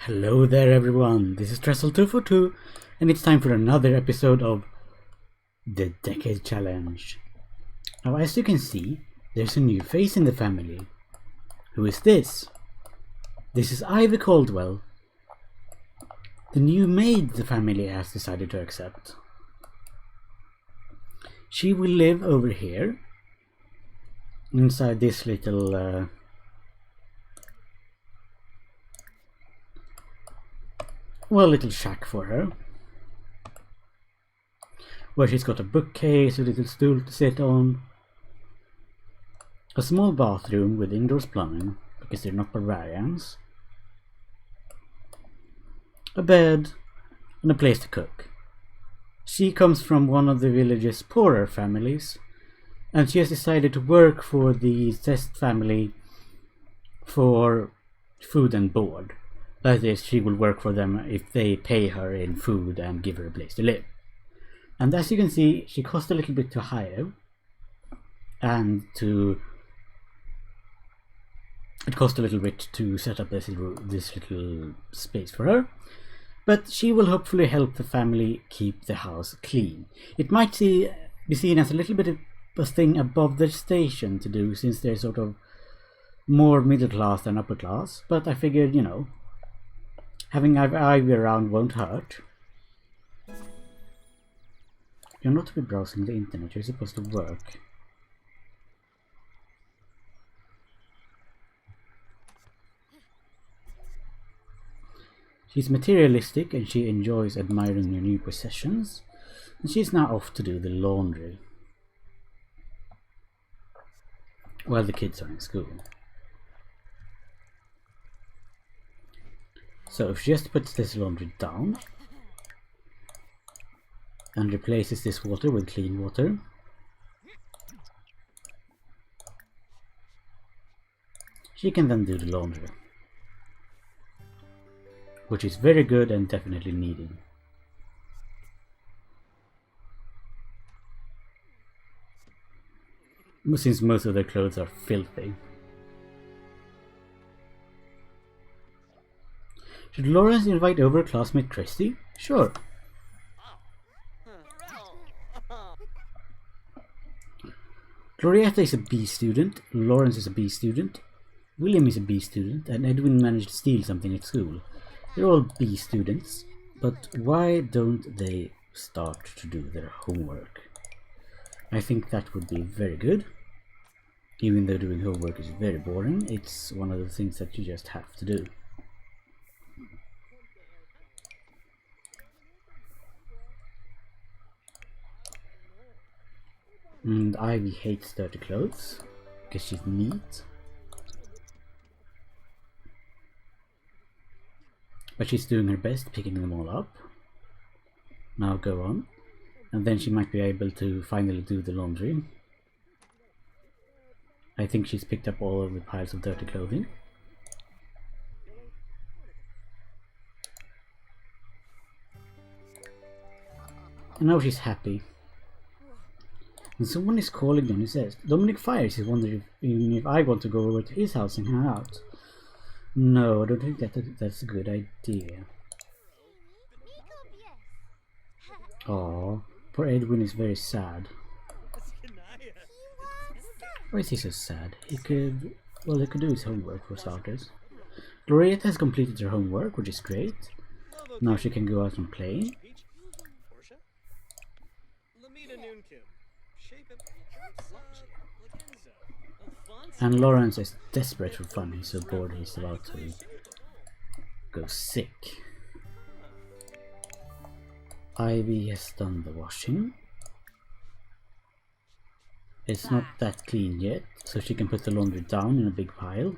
Hello there everyone, this is Trestle242 and it's time for another episode of the Decade Challenge. Now as you can see, there's a new face in the family. Who is this? This is Ivy Caldwell, the new maid the family has decided to accept. She will live over here, inside this little little shack for her, where she's got a bookcase, a little stool to sit on, a small bathroom with indoors plumbing, because they're not barbarians, a bed, and a place to cook. She comes from one of the village's poorer families, and she has decided to work for the Zest family for food and board. That is, she will work for them if they pay her in food and give her a place to live. And as you can see, she cost a little bit to hire, and it cost a little bit to set up this little space for her. But she will hopefully help the family keep the house clean. It might be seen as a little bit of a thing above their station to do, since they're sort of more middle class than upper class. But I figured, having Ivy around won't hurt. You're not to be browsing the internet, you're supposed to work. She's materialistic and she enjoys admiring her new possessions. And she's now off to do the laundry while the kids are in school. So if she just puts this laundry down and replaces this water with clean water, she can then do the laundry, which is very good and definitely needed. Since most of their clothes are filthy. Should Lawrence invite over classmate Christy? Sure. Glorietta is a B student, Lawrence is a B student, William is a B student, and Edwin managed to steal something at school. They're all B students, but why don't they start to do their homework? I think that would be very good. Even though doing homework is very boring, it's one of the things that you just have to do. And Ivy hates dirty clothes, because she's neat. But she's doing her best, picking them all up. Now go on. And then she might be able to finally do the laundry. I think she's picked up all of the piles of dirty clothing. And now she's happy. And someone is calling them. He says, Dominic Fires is wondering if I want to go over to his house and hang out. No, I don't think that's a good idea. Aww, poor Edwin is very sad. Why is he so sad? He could do his homework for starters. Glorietta has completed her homework, which is great. Now she can go out and play. And Lawrence is desperate for fun. He's so bored he's about to go sick. Ivy has done the washing. It's not that clean yet, so she can put the laundry down in a big pile.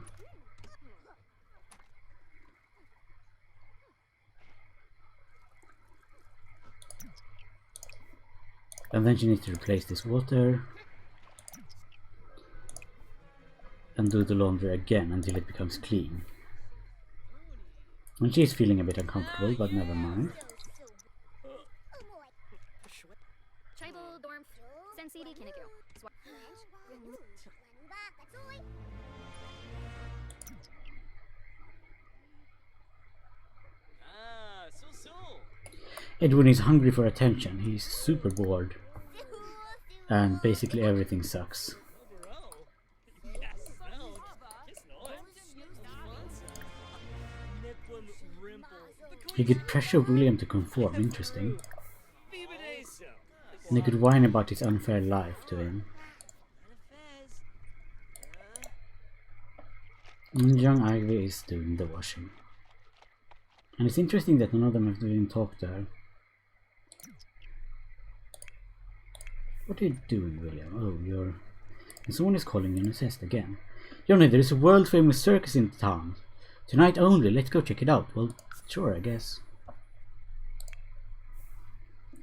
And then she needs to replace this water and do the laundry again until it becomes clean. And she's feeling a bit uncomfortable, but never mind. Edwin is hungry for attention. He's super bored. And basically everything sucks. He could pressure William to conform. Interesting. And he could whine about his unfair life to him. And young Ivy is doing the washing. And it's interesting that none of them have even talked to her. What are you doing, William? Oh, you're... And someone is calling you in a cest again. Johnny, there is a world-famous circus in town. Tonight only, let's go check it out. Well, sure, I guess.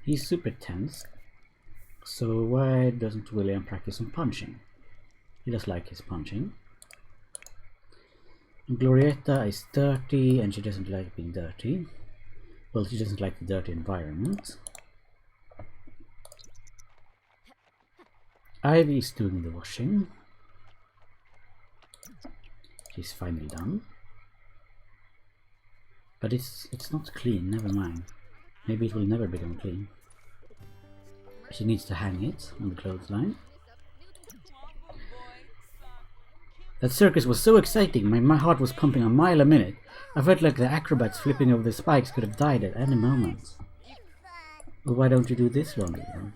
He's super tense. So why doesn't William practice some punching? He does like his punching. And Glorietta is dirty and she doesn't like being dirty. Well, she doesn't like the dirty environment. Ivy is doing the washing. She's finally done. But it's not clean, never mind. Maybe it will never become clean. She needs to hang it on the clothesline. That circus was so exciting, my heart was pumping a mile a minute. I felt like the acrobats flipping over the spikes could have died at any moment. Well, why don't you do this longer then?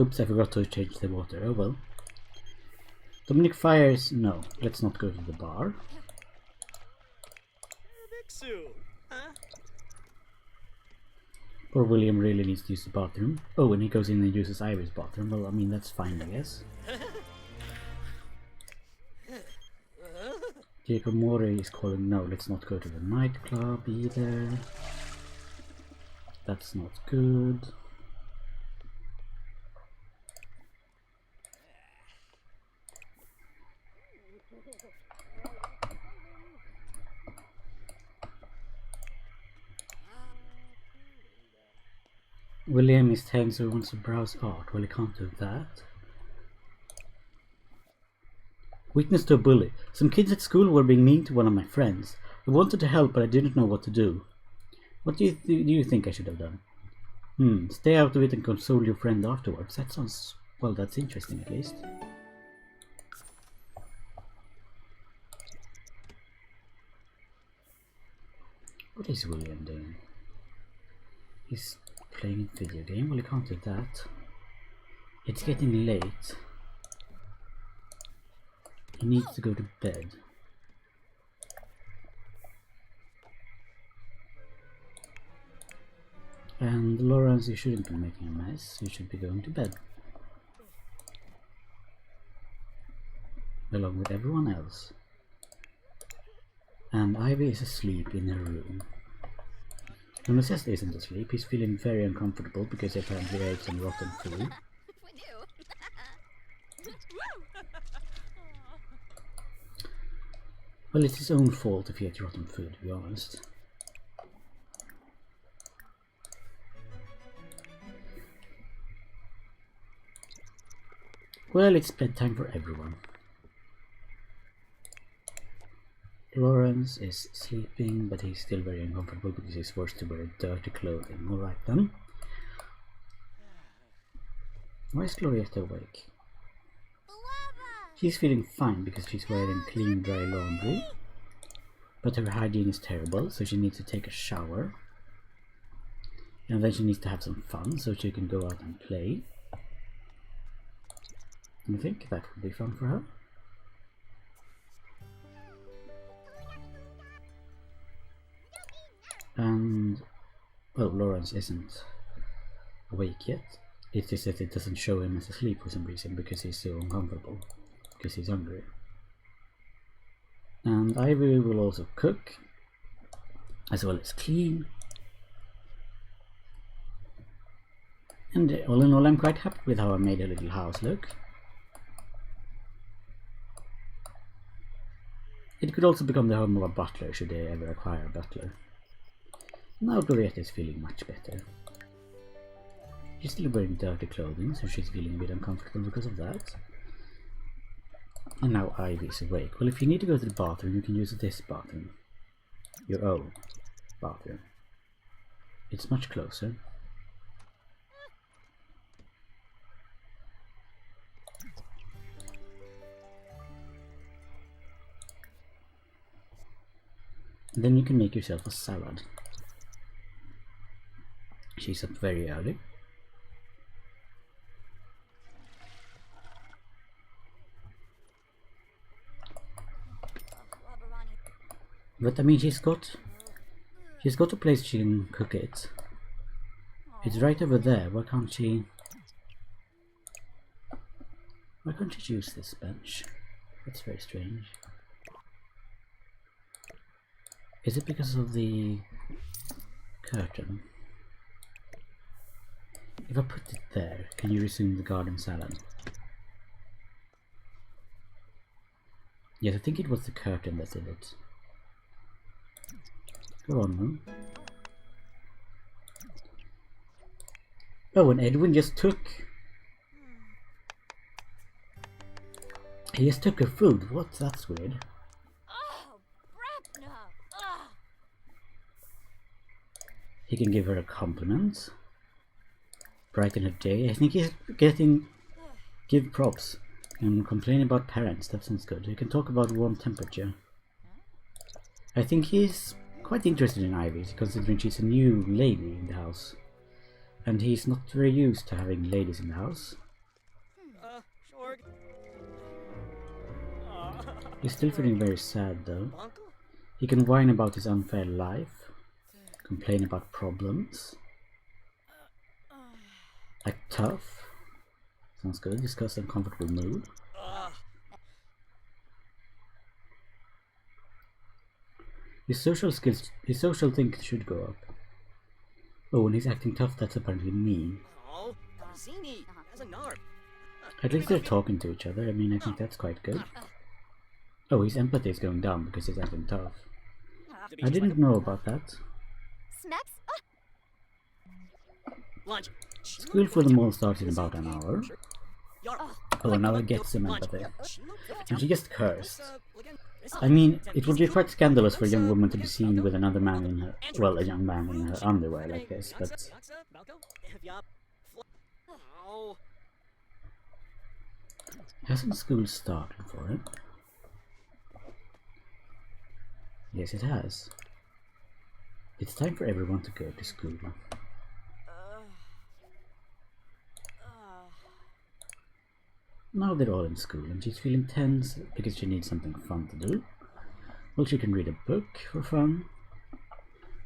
Oops, I forgot to change the water. Oh well. Dominic fires. No, let's not go to the bar. Poor William really needs to use the bathroom. Oh, and he goes in and uses Ivy's bathroom. Well, I mean, that's fine, I guess. Jacob Mori is calling. No, let's not go to the nightclub either. That's not good. William is tense, so he wants to browse art. Well, he can't do that. Witness to a bully. Some kids at school were being mean to one of my friends. I wanted to help, but I didn't know what to do. What do you think I should have done? Stay out of it and console your friend afterwards. That sounds... well, that's interesting at least. What is William doing? He's playing a video game. Well, he can't do that. It's getting late. He needs to go to bed. And Lawrence, you shouldn't be making a mess. You should be going to bed. Along with everyone else. And Ivy is asleep in her room. Necessity isn't asleep. He's feeling very uncomfortable because he apparently ate some rotten food. Well, it's his own fault if he ate rotten food, to be honest. Well, it's bedtime for everyone. Lawrence is sleeping, but he's still very uncomfortable because he's forced to wear dirty clothing. Alright then. Why is Glorietta awake? She's feeling fine because she's wearing clean, dry laundry. But her hygiene is terrible, so she needs to take a shower. And then she needs to have some fun so she can go out and play. And I think that would be fun for her. And, well, Lawrence isn't awake yet. It's just that it doesn't show him as asleep for some reason because he's so uncomfortable, because he's hungry. And Ivy will also cook, as well as clean. And all in all, I'm quite happy with how I made a little house look. It could also become the home of a butler should they ever acquire a butler. Now Glorietta is feeling much better. She's still wearing dirty clothing, so she's feeling a bit uncomfortable because of that. And now Ivy is awake. Well, if you need to go to the bathroom, you can use this bathroom. Your own bathroom. It's much closer. And then you can make yourself a salad. She's up very early. But I mean, she's got a place she can cook it. It's right over there. Why can't she use this bench? That's very strange. Is it because of the curtain? If I put it there, can you resume the garden salad? Yes, I think it was the curtain that did it. Go on, then. Oh, and Edwin just took... He just took her food. What? That's weird. He can give her a compliment. Brighten her day. I think he's give props and complain about parents. That sounds good. He can talk about warm temperature. I think he's quite interested in Ivy, considering she's a new lady in the house. And he's not very used to having ladies in the house. He's still feeling very sad though. He can whine about his unfair life, complain about problems, act tough. Sounds good. Discuss uncomfortable mood. His social skills, his social things should go up. Oh, when he's acting tough, that's apparently mean. At least they're talking to each other. I mean, I think that's quite good. Oh, his empathy is going down because he's acting tough. I didn't know about that. School for them all starts in about an hour. Oh, now I get some empathy. And she just cursed. I mean, it would be quite scandalous for a young woman to be seen with another man in her... Well, a young man in her underwear like this, but... Hasn't school started for it? Yes, it has. It's time for everyone to go to school. Now they're all in school and she's feeling tense because she needs something fun to do. Well, she can read a book for fun.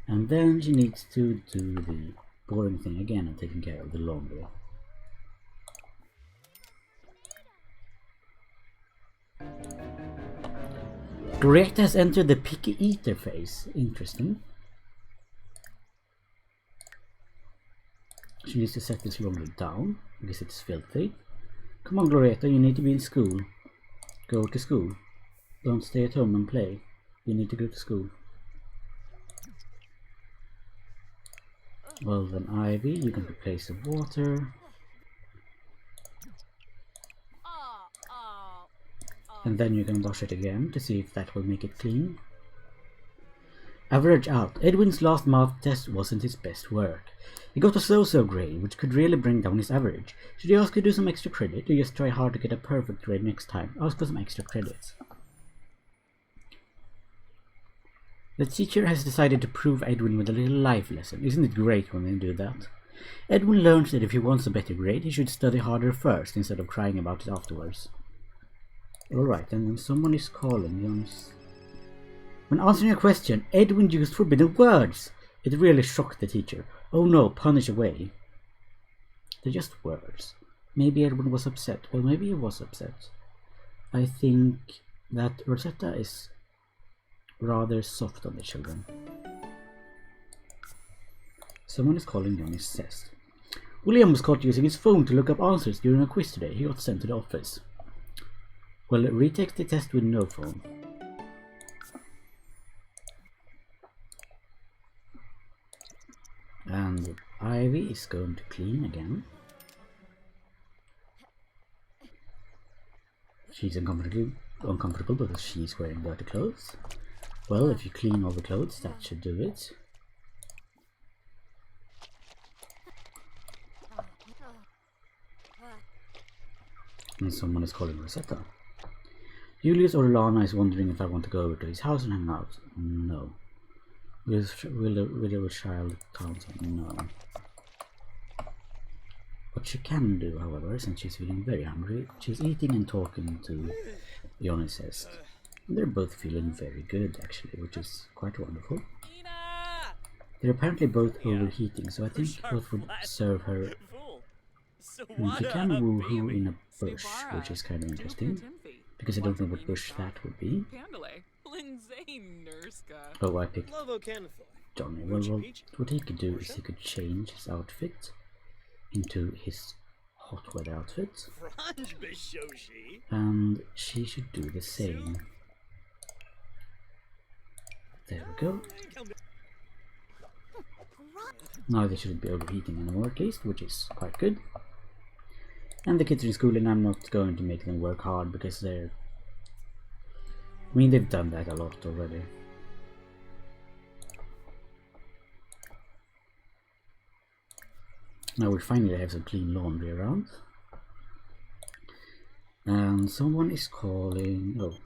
And then she needs to do the boring thing again of taking care of the laundry. Greta has entered the picky eater phase. Interesting. She needs to set this laundry down because it's filthy. Come on, Glorietta, you need to be in school. Go to school. Don't stay at home and play. You need to go to school. Well then, Ivy, you can replace the water. And then you can wash it again to see if that will make it clean. Average out. Edwin's last math test wasn't his best work. He got a so-so grade, which could really bring down his average. Should he ask you to do some extra credit, or just try hard to get a perfect grade next time? Ask for some extra credits. The teacher has decided to prove Edwin with a little life lesson. Isn't it great when they do that? Edwin learns that if he wants a better grade, he should study harder first, instead of crying about it afterwards. Alright, and when someone is calling, when answering a question, Edwin used forbidden words. It really shocked the teacher. Oh no, punish away. They're just words. Maybe Edwin was upset. Well, maybe he was upset. I think that Rosetta is rather soft on the children. Someone is calling Johnny's test. William was caught using his phone to look up answers during a quiz today. He got sent to the office. Well, retake the test with no phone. And Ivy is going to clean again. She's uncomfortable because she's wearing dirty clothes. Well, if you clean all the clothes, that should do it. And someone is calling Rosetta. Julius or Lana is wondering if I want to go over to his house and hang out. No. Widow child Townsend. No. What she can do, however, since she's feeling very hungry, she's eating and talking to Dionysus. They're both feeling very good, actually, which is quite wonderful. They're apparently both overheating, so I think both would serve her. And she can woohoo in a bush, which is kind of interesting, because I don't know what bush that would be. Oh, I picked Johnny. Well, what he could do is he could change his outfit into his hot weather outfit, and she should do the same. There we go. Now they shouldn't be overheating anymore, at least, which is quite good. And the kids are in school, and I'm not going to make them work hard because they're... I mean, they've done that a lot already. Now we finally have some clean laundry around. And someone is calling... Oh,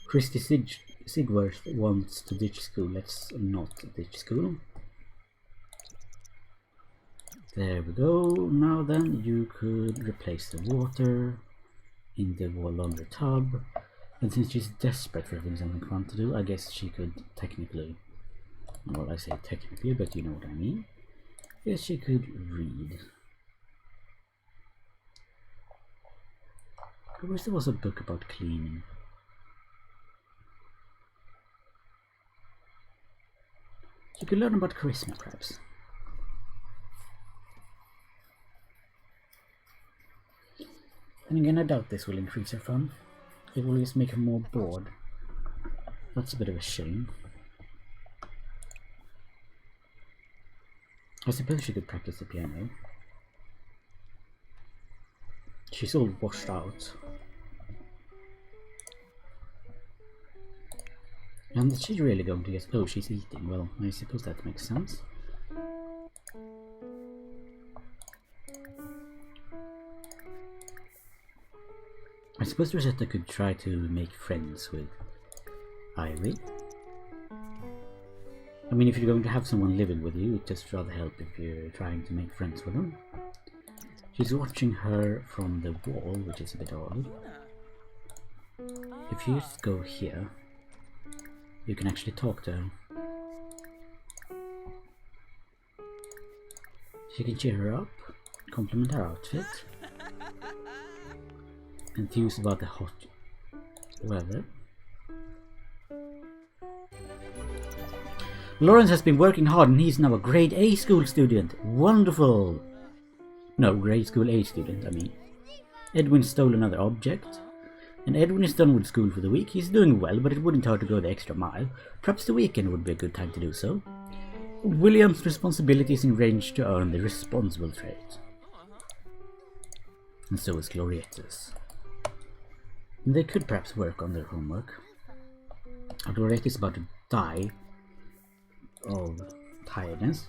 Christy Sigworth wants to ditch school. Let's not ditch school. There we go. Now then, you could replace the water in the laundry tub. And since she's desperate for having something fun to do, I guess she could technically... Well, I say technically, but you know what I mean. Yes, she could read. I wish there was a book about cleaning. She could learn about charisma, perhaps. And again, I doubt this will increase her fun. It will just make her more bored. That's a bit of a shame. I suppose she could practice the piano. She's all washed out. And is she really going to get... Oh, she's eating. Well, I suppose that makes sense. I suppose Rosetta could try to make friends with Ivy. I mean, if you're going to have someone living with you, it just rather help if you're trying to make friends with them. She's watching her from the wall, which is a bit odd. If you just go here, you can actually talk to her. She can cheer her up, compliment her outfit, enthuse about the hot weather. Lawrence has been working hard and he's now a grade A school student. Wonderful! No, grade school A student, I mean. Edwin stole another object. And Edwin is done with school for the week. He's doing well, but it wouldn't hurt to go the extra mile. Perhaps the weekend would be a good time to do so. William's responsibility is in range to earn the responsible trait. And so is Glorietta's. They could perhaps work on their homework. Glorietta is about to die of tiredness.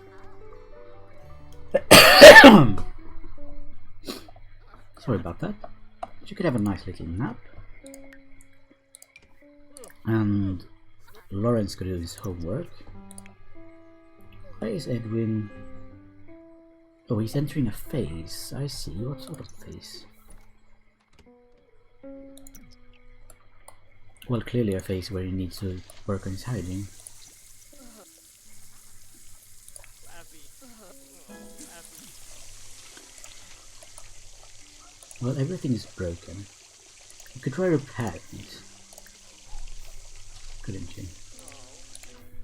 Sorry about that. She could have a nice little nap. And Lawrence could do his homework. Where is Edwin? Oh, he's entering a phase. I see. What sort of phase? Well, clearly a phase where he needs to work on his hygiene. Well, everything is broken. You could try repairing it, couldn't you?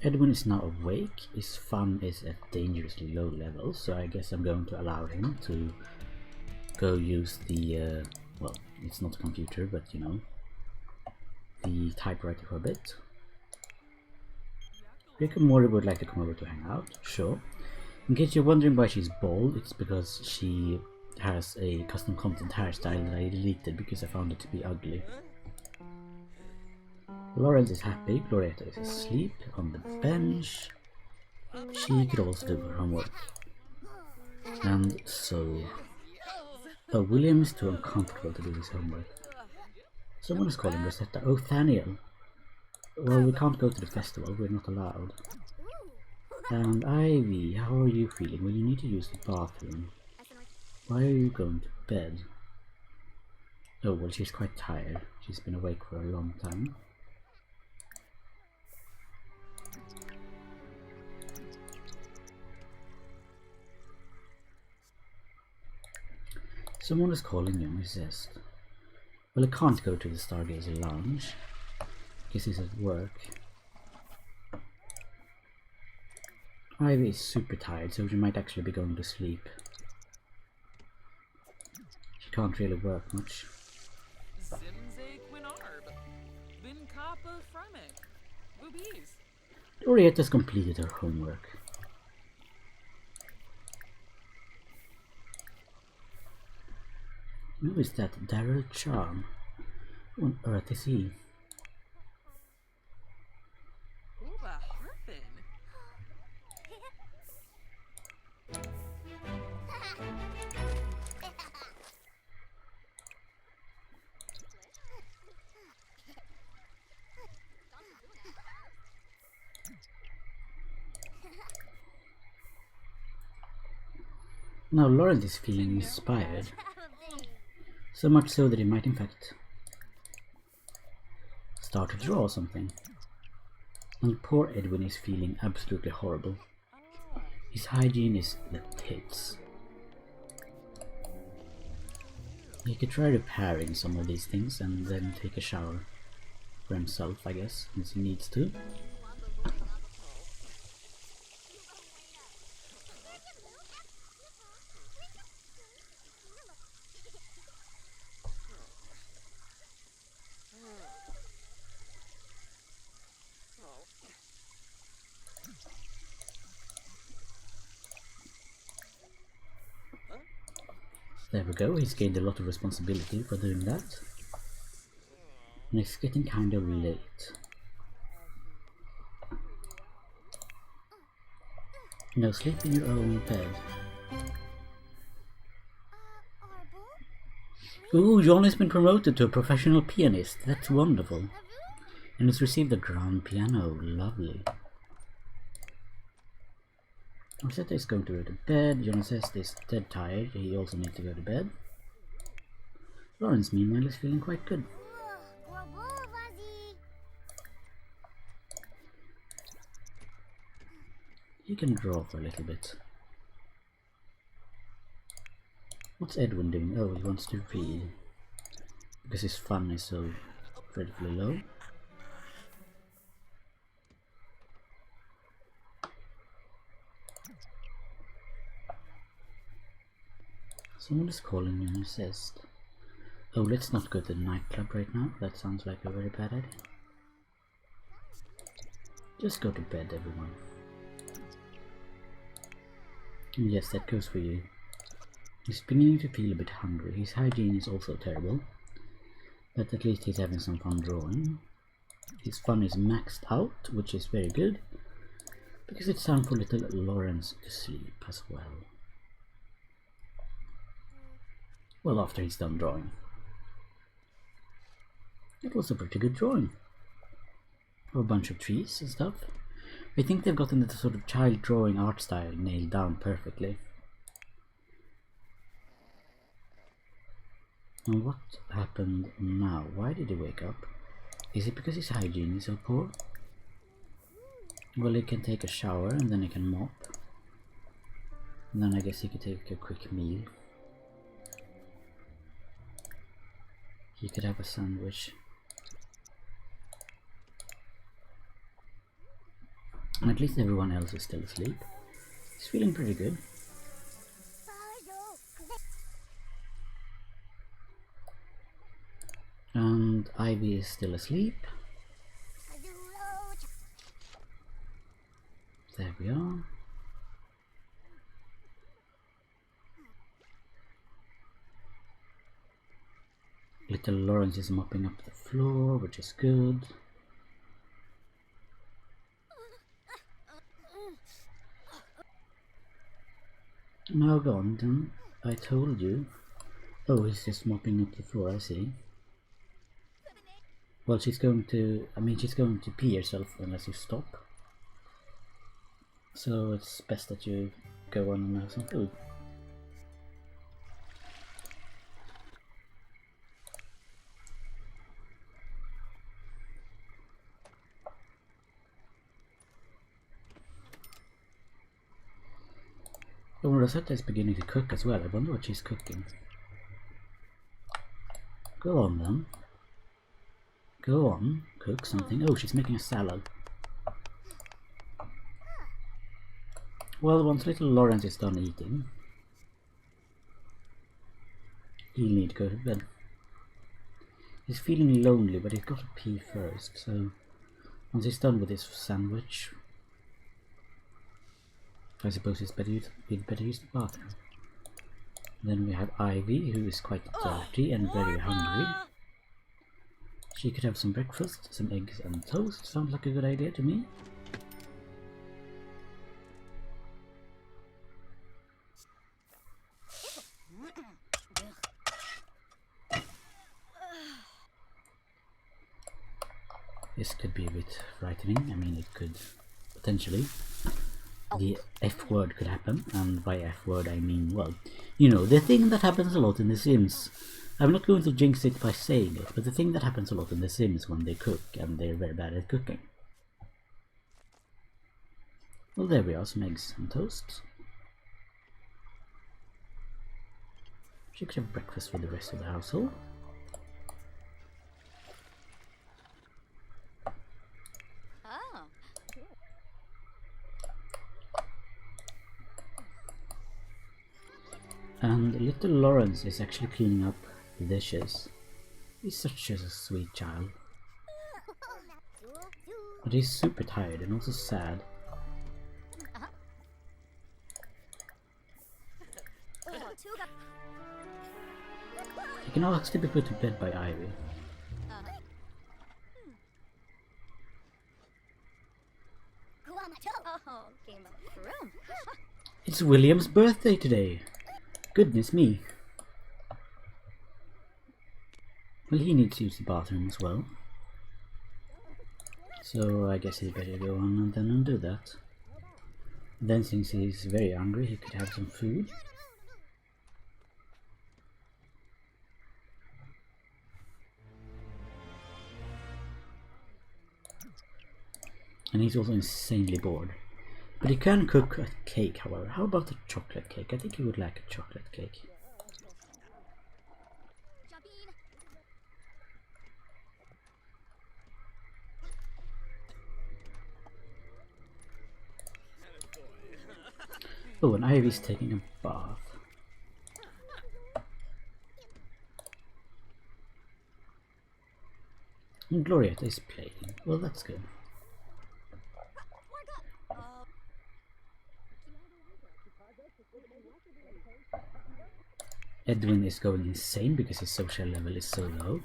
Edwin is now awake. His fun is at dangerously low levels, so I guess I'm going to allow him to go use the, well, it's not a computer, but you know, the typewriter for a bit. Rick and Morty would like to come over to hang out, sure. In case you're wondering why she's bald, it's because she has a custom content hairstyle that I deleted because I found it to be ugly. Lawrence is happy. Glorietta is asleep on the bench. She could also do her homework. And so... Oh, William is too uncomfortable to do his homework. Someone is calling Rosetta. Oh, Thaniel. Well, we can't go to the festival. We're not allowed. And Ivy, how are you feeling? Well, you need to use the bathroom. Why are you going to bed? Oh, well, she's quite tired. She's been awake for a long time. Someone is calling him, he says. Well, I can't go to the Stargazer Lounge. Guess he's at work. Ivy is super tired, so she might actually be going to sleep. She can't really work much. Glorietta's completed her homework. Who is that? Daryl Charm? What on earth is he? Now Lawrence is feeling inspired. So much so that he might in fact start to draw something. And poor Edwin is feeling absolutely horrible. His hygiene is the tits. He could try repairing some of these things and then take a shower for himself, I guess, since he needs to. There we go, he's gained a lot of responsibility for doing that. And it's getting kind of late. No, sleep in your own bed. Ooh, John has been promoted to a professional pianist. That's wonderful. And has received a grand piano. Lovely. Rosetta is going to go to bed. Jonas is dead tired. He also needs to go to bed. Lawrence, meanwhile, is feeling quite good. He can draw for a little bit. What's Edwin doing? Oh, he wants to read. Because his fun is so dreadfully low. Someone is calling you and says, oh, let's not go to the nightclub right now. That sounds like a very bad idea. Just go to bed, everyone. And yes, that goes for you. He's beginning to feel a bit hungry. His hygiene is also terrible. But at least he's having some fun drawing. His fun is maxed out, which is very good. Because it's time for little Lawrence to sleep as well. Well, after he's done drawing. It was a pretty good drawing. A bunch of trees and stuff. I think they've gotten the sort of child drawing art style nailed down perfectly. And what happened now? Why did he wake up? Is it because his hygiene is so poor? Well, he can take a shower and then he can mop. And then I guess he could take a quick meal. He could have a sandwich. And at least everyone else is still asleep. He's feeling pretty good. And Ivy is still asleep. There we are. Little Lawrence is mopping up the floor, which is good. Now go on then. I told you. Oh, he's just mopping up the floor, I see. Well, she's going to pee herself unless you stop. So it's best that you go on and have some food. Oh, Rosetta is beginning to cook as well. I wonder what she's cooking. Go on then. Go on, cook something. Oh, she's making a salad. Well, once little Lawrence is done eating, he'll need to go to bed. He's feeling lonely, but he's got to pee first, so once he's done with his sandwich, I suppose he'd better use the bathroom. Then we have Ivy, who is quite dirty and very hungry. She could have some breakfast, some eggs and toast. Sounds like a good idea to me. This could be a bit frightening. I mean, it could potentially. The F word could happen, and by F word I mean, well, you know, the thing that happens a lot in The Sims. I'm not going to jinx it by saying it, but the thing that happens a lot in The Sims when they cook, and they're very bad at cooking. Well, there we are, some eggs and toast. She could have breakfast with the rest of the household. And little Lawrence is actually cleaning up the dishes. He's such a sweet child. But he's super tired and also sad. He can actually be put to bed by Ivy. It's William's birthday today! Goodness me. Well, he needs to use the bathroom as well. So I guess he'd better go on and then undo that. Then since he's very hungry, he could have some food. And he's also insanely bored. But he can cook a cake, however. How about a chocolate cake? I think he would like a chocolate cake. Oh, and Ivy's taking a bath. And Glorietta is playing. Well, that's good. Edwin is going insane because his social level is so low.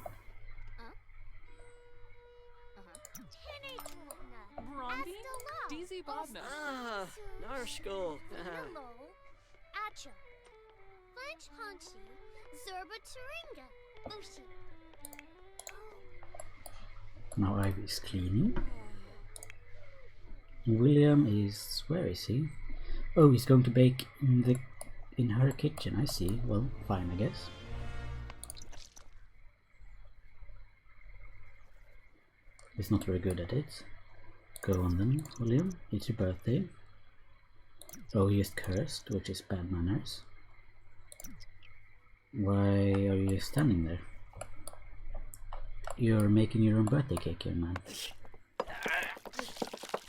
Now Ivy is cleaning. William is... where is he? Oh, he's going to bake in her kitchen, I see. Well, fine, I guess. He's not very good at it. Go on then, William. It's your birthday. Oh, he is cursed, which is bad manners. Why are you standing there? You're making your own birthday cake, young man.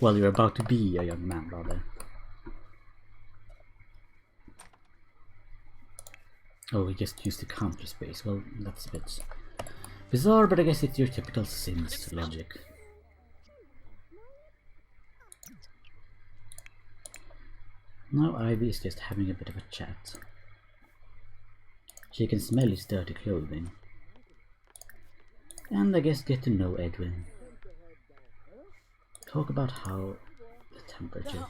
Well, you're about to be a young man, rather. Oh, we just used the counter space. Well, that's a bit bizarre, but I guess it's your typical Sims logic. Now Ivy is just having a bit of a chat. She can smell his dirty clothing. And I guess get to know Edwin. Talk about how the temperature.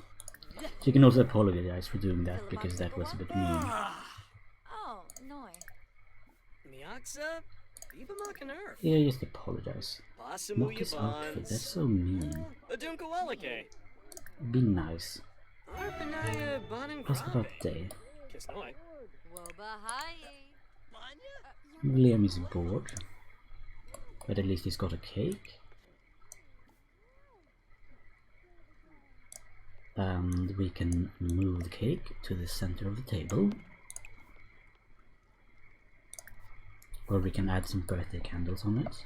She can also apologize for doing that because that was a bit mean. Oh, no. Yeah, just apologize. Mock his outfit, that's so mean. Be nice. Ask about day. Liam is bored, but at least he's got a cake. And we can move the cake to the center of the table. Or we can add some birthday candles on it.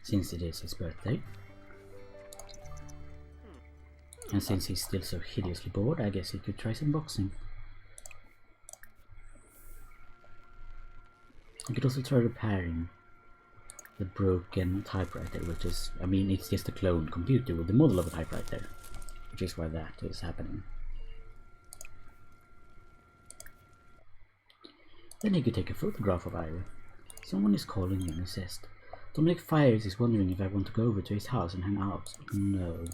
Since it is his birthday. And since he's still so hideously bored, I guess he could try some boxing. I could also try repairing the broken typewriter, which is, I mean, it's just a cloned computer with the model of a typewriter, which is why that is happening. Then he could take a photograph of Ira. Someone is calling him and says, Dominic Fires is wondering if I want to go over to his house and hang out. No.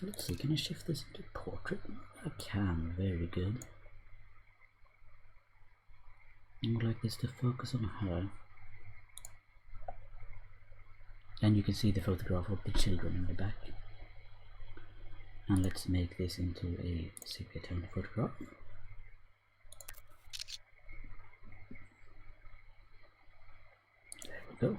Let's see, can I shift this into portrait? I can, very good. I would like this to focus on her. And you can see the photograph of the children in the back. And let's make this into a sepia tone photograph. There we go.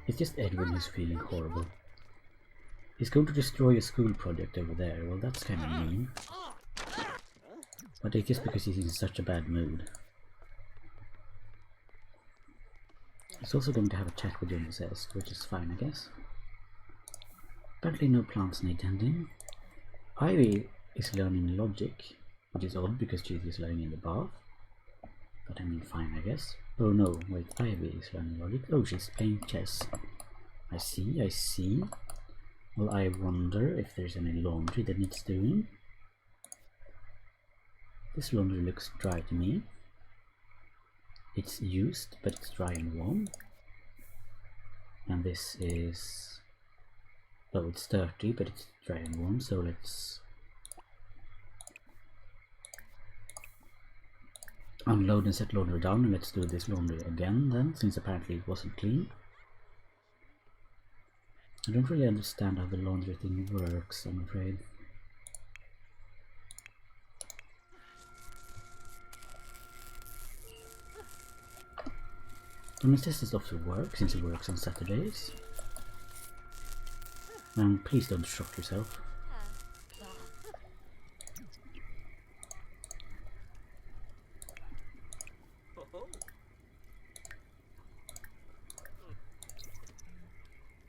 It's just Edwin who's feeling horrible. He's going to destroy a school project over there. Well, that's kind of mean. But it's just because he's in such a bad mood. He's also going to have a chat with Jonas S, which is fine, I guess. Apparently no plants need tending. Ivy is learning logic, which is odd because she's just learning in the bath. But I mean, fine, I guess. Oh no, wait, Ivy is learning logic. Oh, she's playing chess. I see, I see. Well, I wonder if there's any laundry that needs doing. This laundry looks dry to me. It's used, but it's dry and warm. And this is... oh, it's dirty, but it's dry and warm, so let's unload and set laundry down, and let's do this laundry again then, since apparently it wasn't clean. I don't really understand how the laundry thing works, I'm afraid. I mean, this is off to work, since it works on Saturdays. Please don't shock yourself.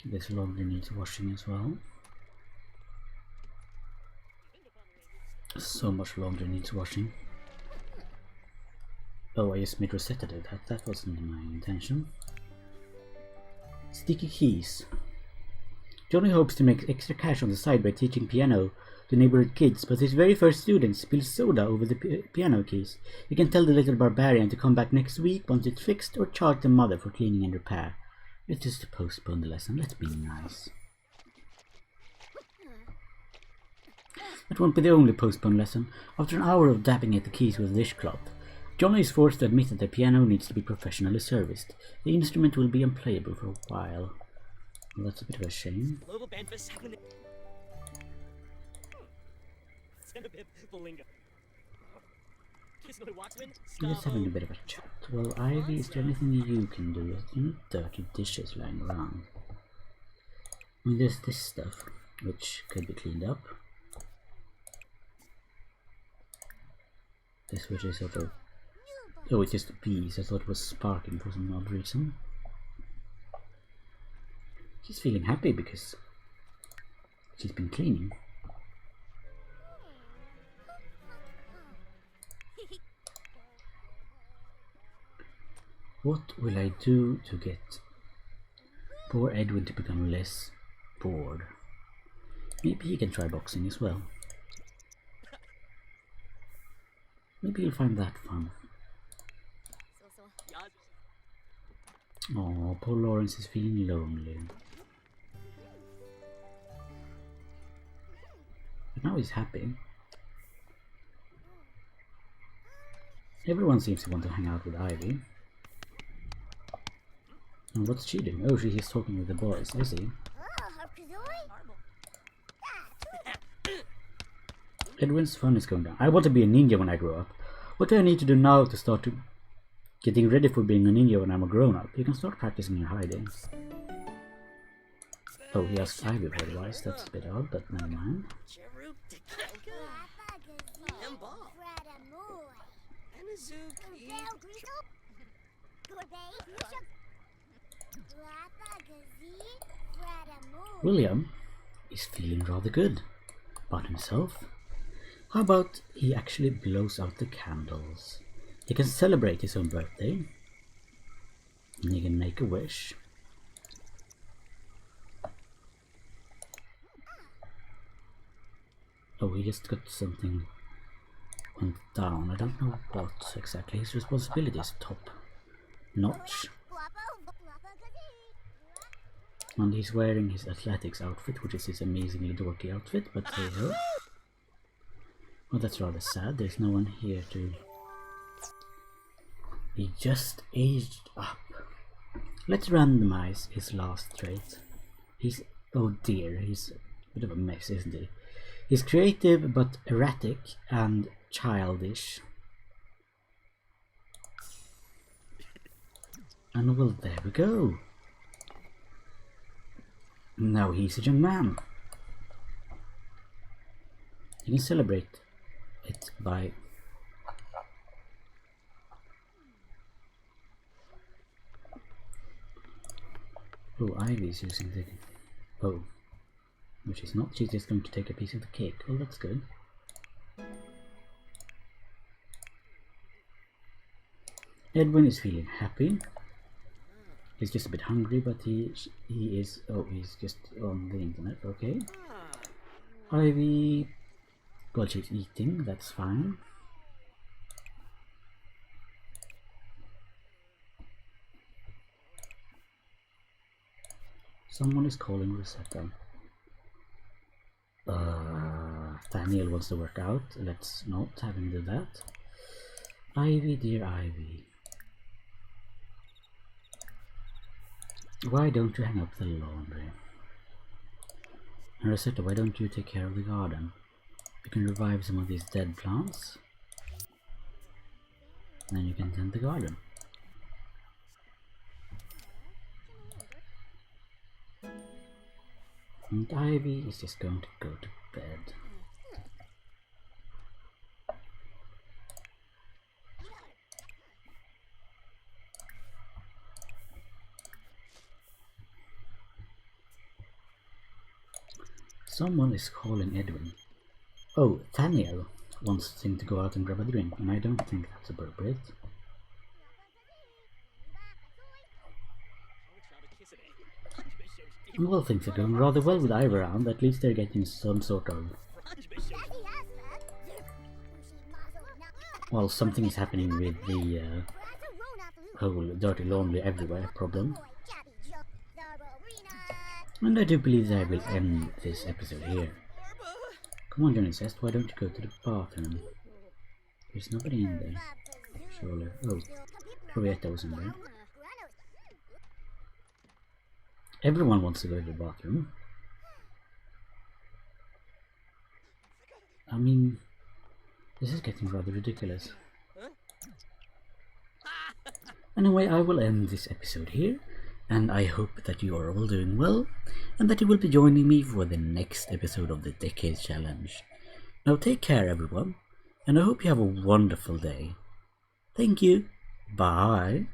This laundry needs washing as well. So much laundry needs washing. Oh, I just made Rosetta do that. That wasn't my intention. Sticky keys. Johnny hopes to make extra cash on the side by teaching piano to neighborhood kids, but his very first student spills soda over the piano keys. He can tell the little barbarian to come back next week once it's fixed, or charge the mother for cleaning and repair. It's just to postpone the lesson. Let's be nice. That won't be the only postponed lesson. After an hour of dabbing at the keys with a dishcloth, Johnny is forced to admit that the piano needs to be professionally serviced. The instrument will be unplayable for a while. Well, that's a bit of a shame. We're just having a bit of a chat. Well, Ivy, is there anything you can do? There's any dirty dishes lying around. I mean, there's this stuff, which could be cleaned up. This which is sort of... oh, it's just a piece. I thought it was sparking for some odd reason. She's feeling happy because she's been cleaning. What will I do to get poor Edwin to become less bored? Maybe he can try boxing as well. Maybe he'll find that fun. Oh, poor Lawrence is feeling lonely. But now he's happy. Everyone seems to want to hang out with Ivy. And what's she doing? Oh, she's talking with the boys, I see. Edwin's fun is going down. I want to be a ninja when I grow up. What do I need to do now to start getting ready for being a ninja when I'm a grown-up? You can start practicing your hiding. Oh, he asked Ivy for advice. That's a bit odd, but never mind. William is feeling rather good about himself. How about he actually blows out the candles? He can celebrate his own birthday. And he can make a wish. Oh, he just got something went down. I don't know what exactly. His responsibility is top notch. And he's wearing his athletics outfit, which is his amazingly dorky outfit, but hey ho. Oh, that's rather sad. There's no one here to... He just aged up. Let's randomize his last trait. He's... Oh dear, he's a bit of a mess, isn't he? He's creative but erratic and childish. And well, there we go. Now he's a young man. You can celebrate it by... Oh, Ivy's using the... Oh. No, she's not. She's just going to take a piece of the cake. Oh, that's good. Edwin is feeling happy. He's just a bit hungry, but he is... Oh, he's just on the internet. Okay. Ivy... Well, she's eating. That's fine. Someone is calling Rosetta. Daniel wants to work out. Let's not have him do that. Ivy, dear Ivy. Why don't you hang up the laundry? And Rosetta, why don't you take care of the garden? You can revive some of these dead plants. And then you can tend the garden. And Ivy is just going to go to bed. Someone is calling Edwin. Oh, Daniel wants him to go out and grab a drink, and I don't think that's appropriate. Well, things are going rather well with Ivy around. At least they're getting some sort of... Well, something is happening with the whole dirty laundry everywhere problem. And I do believe that I will end this episode here. Come on, Johnny Zest, why don't you go to the bathroom? There's nobody in there. Surely. Oh, Cloetta was in there. Everyone wants to go to the bathroom. I mean, this is getting rather ridiculous. Anyway, I will end this episode here, and I hope that you are all doing well, and that you will be joining me for the next episode of the Decade Challenge. Now take care everyone, and I hope you have a wonderful day. Thank you. Bye.